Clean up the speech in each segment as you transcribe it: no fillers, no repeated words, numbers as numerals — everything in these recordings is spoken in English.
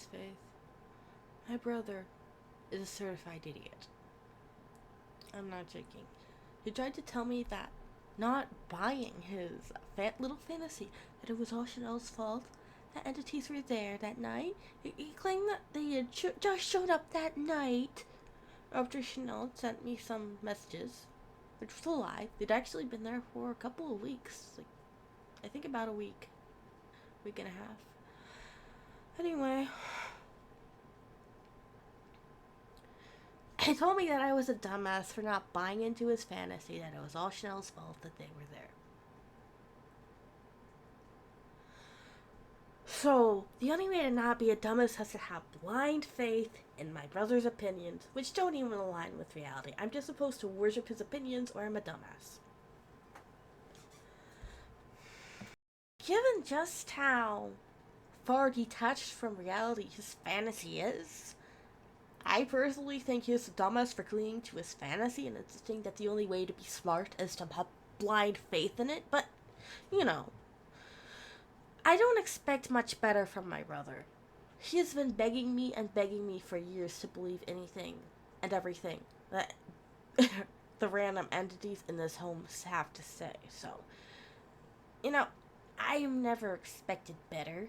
Jesus, Faith. My brother is a certified idiot. I'm not joking. He tried to tell me that not buying his little fantasy, that it was all Chanel's fault, that entities were there that night. He claimed that they had just showed up that night after Chanel sent me some messages, which was a lie. They'd actually been there for a couple of weeks. Like, I think about a week and a half. Anyway, he told me that I was a dumbass for not buying into his fantasy, that it was all Chanel's fault that they were there. So, the only way to not be a dumbass has to have blind faith in my brother's opinions, which don't even align with reality. I'm just supposed to worship his opinions or I'm a dumbass. Given just how far detached from reality his fantasy is, I personally think he's a dumbass for clinging to his fantasy and insisting that the only way to be smart is to have blind faith in it, but, you know, I don't expect much better from my brother. He has been begging me for years to believe anything and everything that the random entities in this home have to say. So, you know, I never expected better.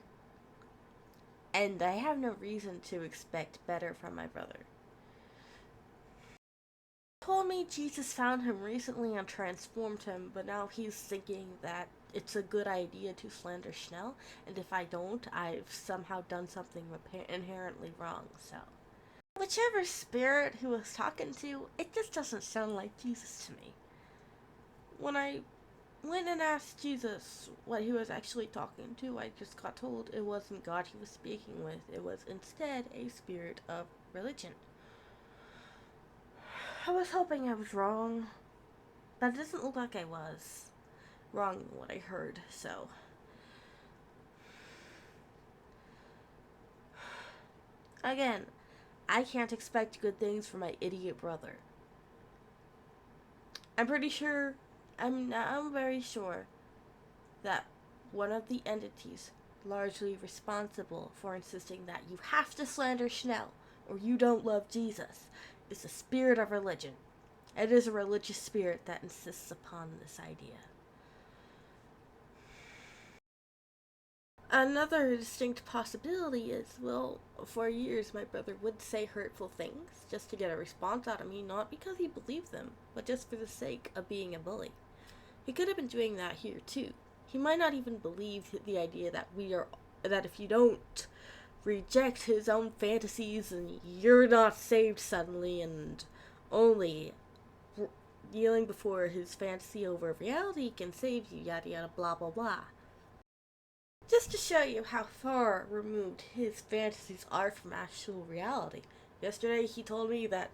And I have no reason to expect better from my brother. He told me Jesus found him recently and transformed him, but now he's thinking that it's a good idea to slander Schnell, and if I don't, I've somehow done something inherently wrong, so. Whichever spirit he was talking to, it just doesn't sound like Jesus to me. When I went and asked Jesus what he was actually talking to, I just got told it wasn't God he was speaking with. It was instead a spirit of religion. I was hoping I was wrong, but it doesn't look like I was wrong in what I heard, so. Again, I can't expect good things from my idiot brother. I'm pretty sure, I'm very sure that one of the entities largely responsible for insisting that you have to slander Schnell or you don't love Jesus is the spirit of religion. It is a religious spirit that insists upon this idea. Another distinct possibility is, well, for years my brother would say hurtful things just to get a response out of me, not because he believed them, but just for the sake of being a bully. He could have been doing that here too. He might not even believe the idea that that if you don't reject his own fantasies and you're not saved suddenly and only kneeling before his fantasy over reality can save you, yada yada blah blah blah. Just to show you how far removed his fantasies are from actual reality. Yesterday he told me that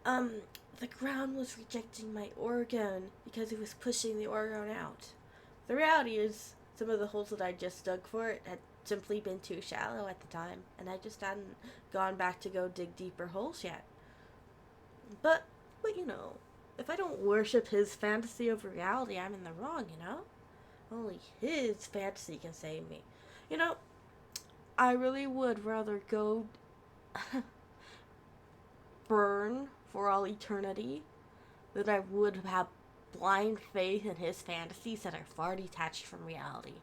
the ground was rejecting my organ because it was pushing the organ out. The reality is, some of the holes that I just dug for it had simply been too shallow at the time, and I just hadn't gone back to go dig deeper holes yet. But you know, if I don't worship his fantasy over reality, I'm in the wrong, you know? Only his fantasy can save me. You know, I really would rather go burn for all eternity than I would have blind faith in his fantasies that are far detached from reality.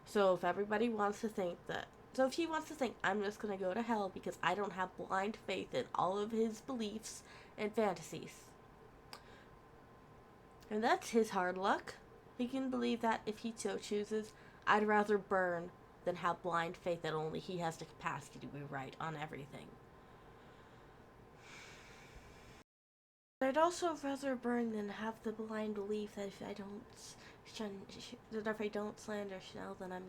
So if everybody wants to think that, so if he wants to think I'm just gonna go to hell because I don't have blind faith in all of his beliefs and fantasies, and that's his hard luck. He can believe that if he so chooses. I'd rather burn than have blind faith that only he has the capacity to be right on everything. I'd also rather burn than have the blind belief that if I don't slander Chanel, then I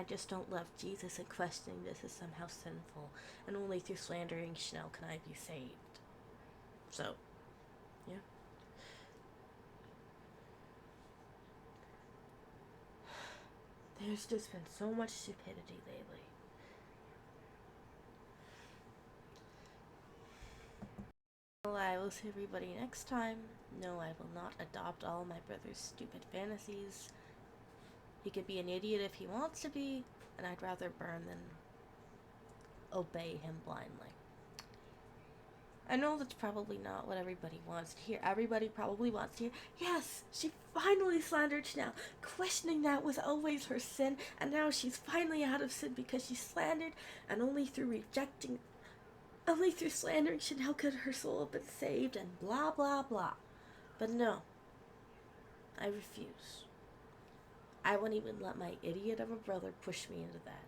just don't love Jesus, and questioning this is somehow sinful, and only through slandering Chanel can I be saved. So, yeah. There's just been so much stupidity lately. Well, I will see everybody next time. No, I will not adopt all my brother's stupid fantasies. He could be an idiot if he wants to be, and I'd rather burn than obey him blindly. I know that's probably not what everybody wants to hear. Everybody probably wants to hear, yes, she finally slandered Chanel. Questioning that was always her sin, and now she's finally out of sin because she slandered, and only through slandering Chanel could her soul have been saved, and blah, blah, blah. But no, I refuse. I won't even let my idiot of a brother push me into that.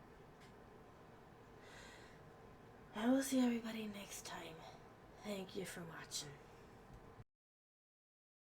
I will see everybody next time. Thank you for watching.